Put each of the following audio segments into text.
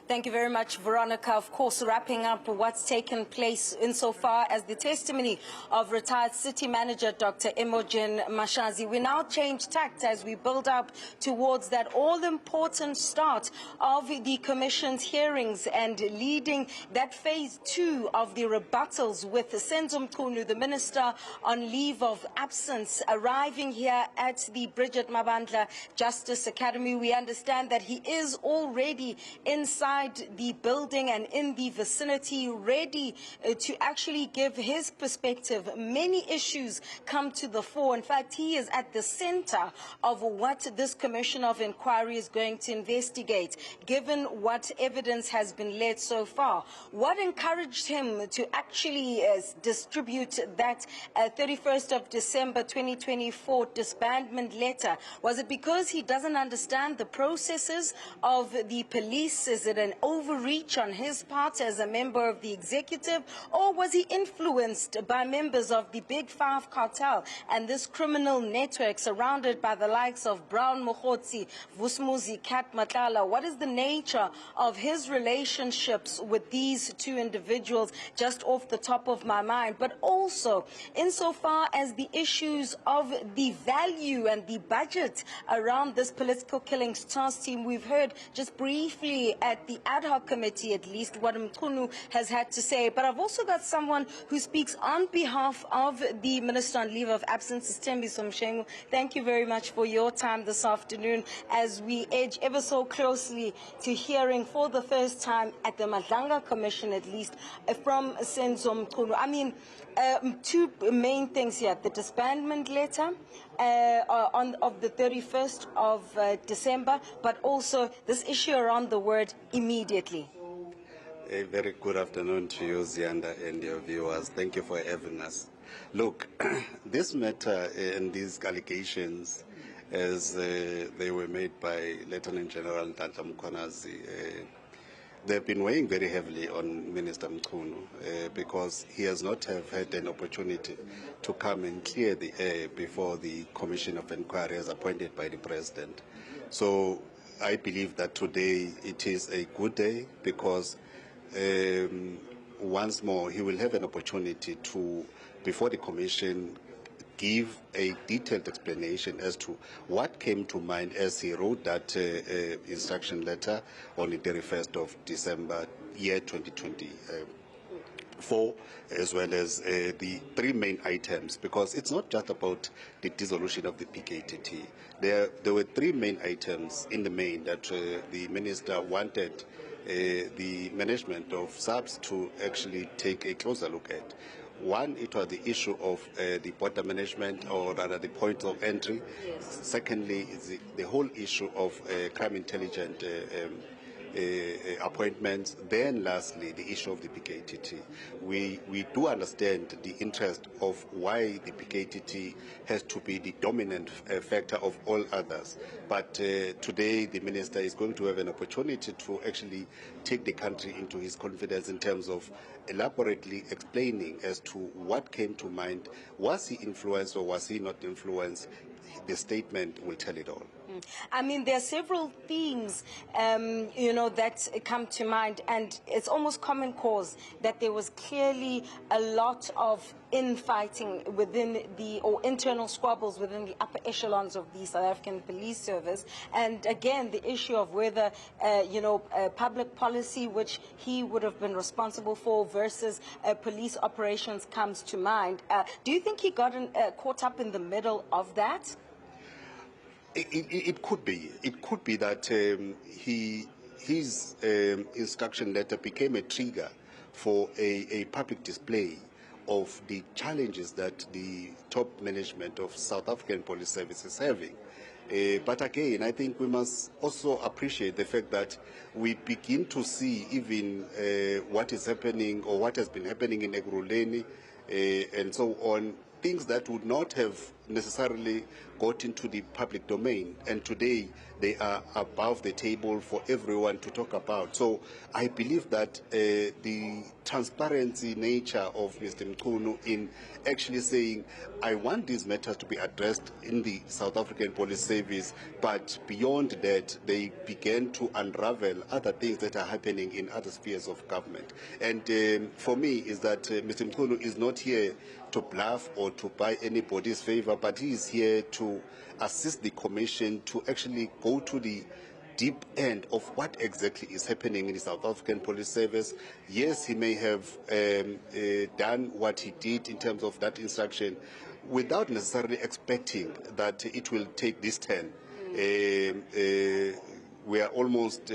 Thank you very much, Veronica. Of course, wrapping up what's taken place insofar as the testimony of retired city manager Dr. Imogen Mkhwanazi. We now change tact as we build up towards that all-important start of the Commission's hearings and leading that phase 2 of the rebuttals with Senzo Mchunu, the Minister on leave of absence, arriving here at the Bridget Mabandla Justice Academy. We understand that he is already inside the building and in the vicinity, ready to actually give his perspective. Many issues come to the fore. In fact, he is at the center of what this Commission of Inquiry is going to investigate, given what evidence has been led so far. What encouraged him to actually distribute that 31st of December 2024 disbandment letter? Was it because he doesn't understand the processes of the police? Is it an overreach on his part as a member of the executive, or was he influenced by members of the Big Five cartel and this criminal network surrounded by the likes of Brown Mokhotsi, Vusmuzi, Kat Matlala? What is the nature of his relationships with these two individuals, just off the top of my mind? But also, insofar as the issues of the value and the budget around this political killings task team, we've heard just briefly at the ad hoc committee, at least, what Mchunu has had to say. But I've also got someone who speaks on behalf of the Minister on leave of absence, Senzo Mchunu. Thank you very much for your time this afternoon as we edge ever so closely to hearing for the first time at the Madlanga Commission, at least, from Senzo Mchunu. I mean, two main things here: the disbandment letter of the 31st of December, but also this issue around the word immediately. A very good afternoon to you, Ziyanda, and your viewers. Thank you for having us. Look, this matter and these allegations, as they were made by Lieutenant General Nhlanhla Mkhwanazi, they've been weighing very heavily on Minister Mchunu because he has not have had an opportunity to come and clear the air before the Commission of Inquiry as appointed by the President. So I believe that today it is a good day because once more he will have an opportunity to, before the Commission, give a detailed explanation as to what came to mind as he wrote that instruction letter on the 31st of December, year 2024, as well as the three main items, because it's not just about the dissolution of the PKTT. There were three main items in the main that the minister wanted the management of SAPS to actually take a closer look at. One, it was the issue of the border management, or rather the point of entry. Yes. Secondly, is the whole issue of crime intelligence appointments. Then lastly, the issue of the PKTT. We do understand the interest of why the PKTT has to be the dominant factor of all others. But today the minister is going to have an opportunity to actually take the country into his confidence in terms of elaborately explaining as to what came to mind. Was he influenced or was he not influenced? The statement will tell it all. I mean, there are several themes, that come to mind, and it's almost common cause that there was clearly a lot of infighting within or internal squabbles within the upper echelons of the South African Police Service. And again, the issue of whether, public policy, which he would have been responsible for, versus police operations comes to mind. Do you think he got caught up in the middle of that? It could be. It could be that his instruction letter became a trigger for a public display of the challenges that the top management of South African Police Service is having. But again, I think we must also appreciate the fact that we begin to see even what is happening or what has been happening in Ekurhuleni and so on, things that would not have necessarily got into the public domain, and today they are above the table for everyone to talk about. So I believe that the transparency nature of Mr. Mchunu in actually saying, I want these matters to be addressed in the South African Police Service, but beyond that, they began to unravel other things that are happening in other spheres of government. And for me, is that Mr. Mchunu is not here to bluff or to buy anybody's favor, but he is here to assist the Commission to actually go to the deep end of what exactly is happening in the South African Police Service. Yes, he may have done what he did in terms of that instruction without necessarily expecting that it will take this turn. We are almost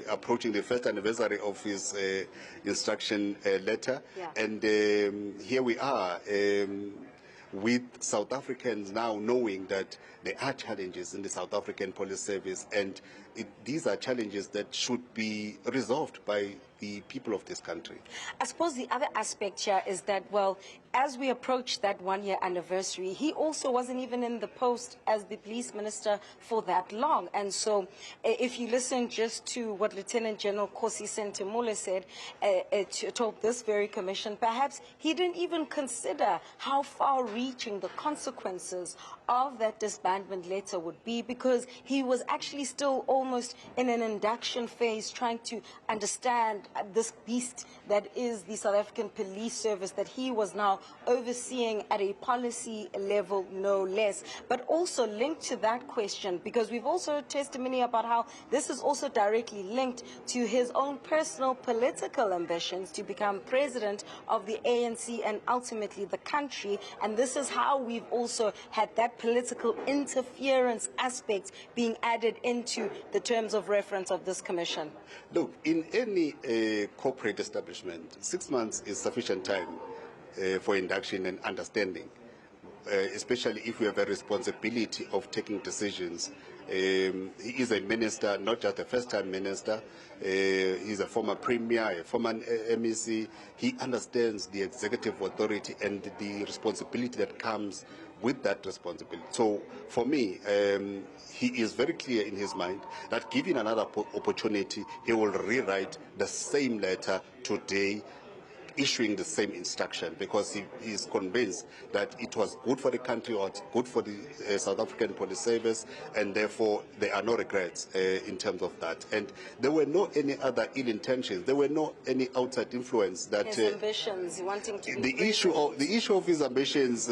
approaching the first anniversary of his instruction letter, and here we are with South Africans now knowing that there are challenges in the South African Police Service, and these are challenges that should be resolved by the people of this country. I suppose the other aspect here is that, well, as we approach that one-year anniversary, he also wasn't even in the post as the police minister for that long. And so if you listen just to what Lieutenant General Kosi Sentemule said to this very commission, perhaps he didn't even consider how far-reaching the consequences of that disbandment letter would be, because he was actually still almost in an induction phase trying to understand this beast that is the South African Police Service that he was now overseeing at a policy level, no less. But also linked to that question, because we've also heard testimony about how this is also directly linked to his own personal political ambitions to become president of the ANC and ultimately the country. And this is how we've also had that political interference aspect being added into the terms of reference of this commission. Look, in any corporate establishment, 6 months is sufficient time for induction and understanding, especially if we have a responsibility of taking decisions. He is a minister, not just a first-time minister. He's a former premier, a former MEC. He understands the executive authority and the responsibility that comes with that responsibility. So for me, he is very clear in his mind that given another opportunity, he will rewrite the same letter today, issuing the same instruction, because he is convinced that it was good for the country or it's good for the South African Police Service, and therefore there are no regrets in terms of that. And there were no any other ill intentions. There were no any outside influence that his ambitions, wanting to be the issue of his ambitions.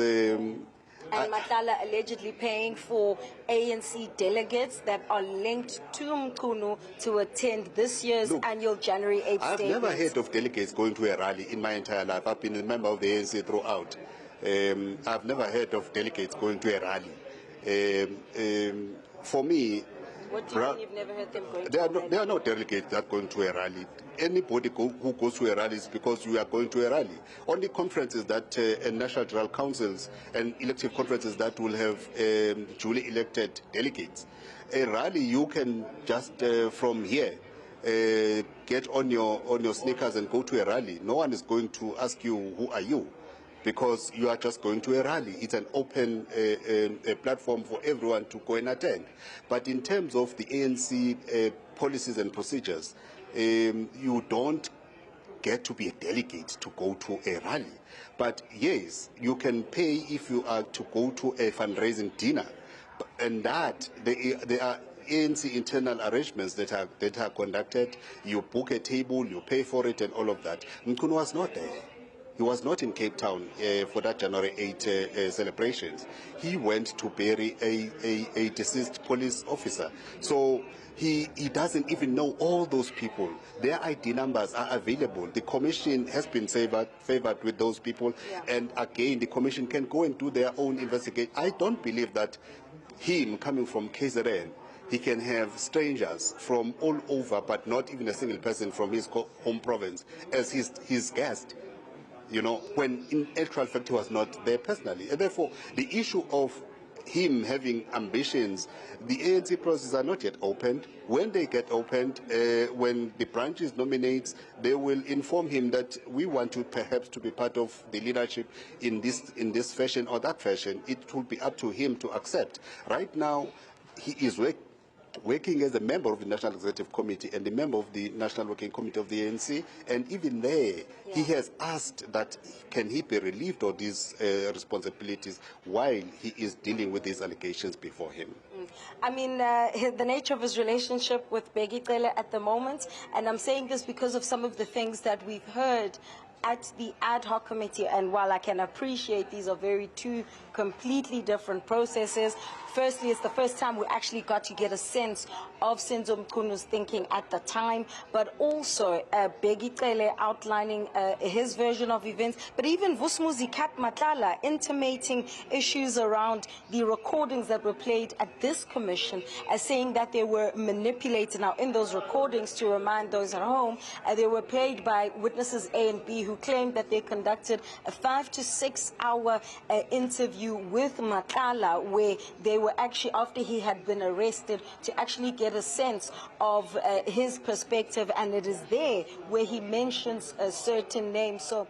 And Nhlanhla allegedly paying for ANC delegates that are linked to Mchunu to attend this year's annual January 8th I've statement. never heard of delegates going to a rally in my entire life. I've been a member of the ANC throughout. I've never heard of delegates going to a rally. For me, what do you mean you've never heard them going to a rally? There are no delegates that are going to a rally. Anybody who goes to a rally is because we are going to a rally. Only conferences that and national general councils and elective conferences that will have duly elected delegates. A rally, you can just from here get on your sneakers and go to a rally. No one is going to ask you, who are you? Because you are just going to a rally. It's an open platform for everyone to go and attend. But in terms of the ANC policies and procedures, you don't get to be a delegate to go to a rally. But yes, you can pay if you are to go to a fundraising dinner. And that, there are ANC internal arrangements that are conducted. You book a table, you pay for it and all of that. Mchunu was not there. He was not in Cape Town for that January 8 celebrations. He went to bury a deceased police officer. So he doesn't even know all those people. Their ID numbers are available. The commission has been favored with those people. Yeah. And again, the commission can go and do their own investigation. I don't believe that him coming from KZN, he can have strangers from all over, but not even a single person from his home province as his guest. You know, when in actual fact he was not there personally. And therefore, the issue of him having ambitions. The ANC processes are not yet opened. When they get opened, when the branches nominates, they will inform him that we want to perhaps to be part of the leadership in this fashion or that fashion. It will be up to him to accept. Right now, he is working as a member of the National Executive Committee and a member of the National Working Committee of the ANC, and even there, he has asked that can he be relieved of these responsibilities while he is dealing with these allegations before him. I mean, the nature of his relationship with Begicele at the moment, and I'm saying this because of some of the things that we've heard at the ad hoc committee, and while I can appreciate these are two completely different processes, firstly, it's the first time we actually got to get a sense of Senzo Mchunu's thinking at the time, but also Begicele outlining his version of events, but even Vusumuzi Matlala intimating issues around the recordings that were played at this commission, as saying that they were manipulated. Now, in those recordings, to remind those at home, they were played by witnesses A and B who claimed that they conducted a 5 to 6 hour interview with Matlala, where they were actually, after he had been arrested, to actually get a sense of his perspective, and it is there where he mentions a certain name. So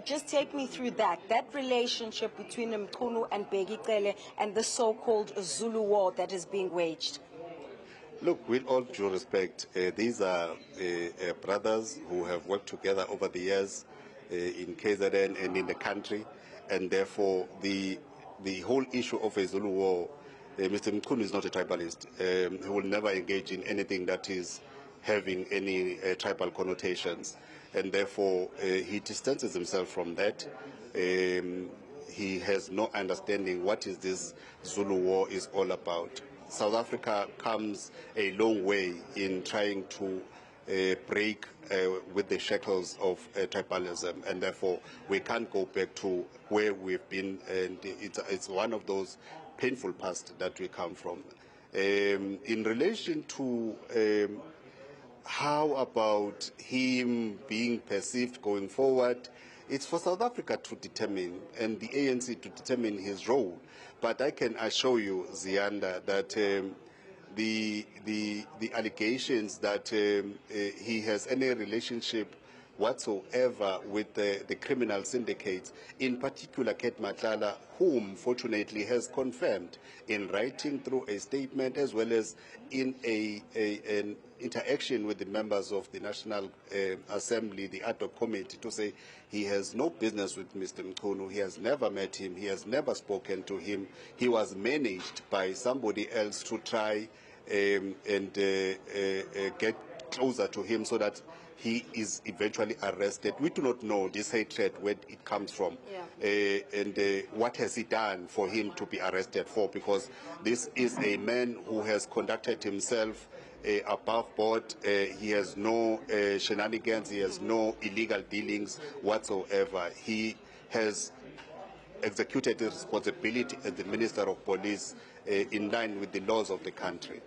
just take me through that relationship between Mchunu and Begicele and the so-called Zulu war that is being waged. Look, with all due respect, these are brothers who have worked together over the years in KZN and in the country, and therefore the whole issue of a Zulu war, Mr. Mchunu is not a tribalist. He will never engage in anything that is having any tribal connotations, and therefore he distances himself from that. He has no understanding what is this Zulu war is all about. South Africa comes a long way in trying to break with the shackles of tribalism, and therefore we can't go back to where we've been, and it's one of those painful past that we come from. In relation to how about him being perceived going forward, it's for South Africa to determine and the ANC to determine his role. But I can assure you, Ziyanda, that the allegations that he has any relationship whatsoever with the criminal syndicates, in particular Ket Matlala, whom fortunately has confirmed in writing through a statement as well as in an interaction with the members of the National Assembly, the ad hoc committee, to say he has no business with Mr. Mchunu, he has never met him, he has never spoken to him, he was managed by somebody else to try and get closer to him so that he is eventually arrested. We do not know this hatred, where it comes from, and what has he done for him to be arrested for, because this is a man who has conducted himself above board. He has no shenanigans, he has no illegal dealings whatsoever. He has executed his responsibility as the Minister of Police in line with the laws of the country.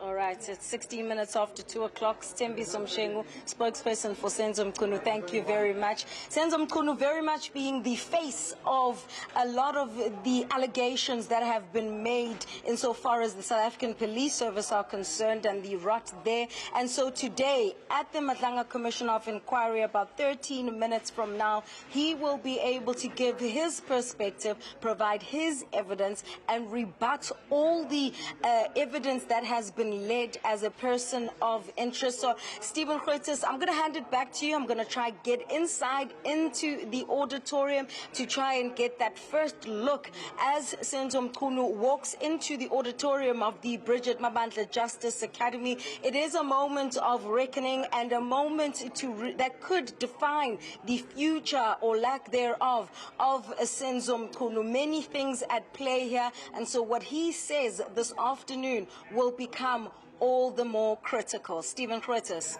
All right, it's 16 minutes after 2 o'clock. Stembiso Mshengu, spokesperson for Senzo Mchunu, thank you very much. Senzo Mchunu very much being the face of a lot of the allegations that have been made insofar as the South African Police Service are concerned and the rot there. And so today, at the Madlanga Commission of Inquiry, about 13 minutes from now, he will be able to give his perspective, provide his evidence, and rebut all the evidence that has been led as a person of interest. So, Stephen Kreutz, I'm going to hand it back to you. I'm going to try get inside into the auditorium to try and get that first look as Senzo Mchunu walks into the auditorium of the Bridget Mabandla Justice Academy. It is a moment of reckoning and a moment that could define the future or lack thereof of Senzo Mchunu. Many things at play here, and so what he says this afternoon will become all the more critical. Stephen Kreutz.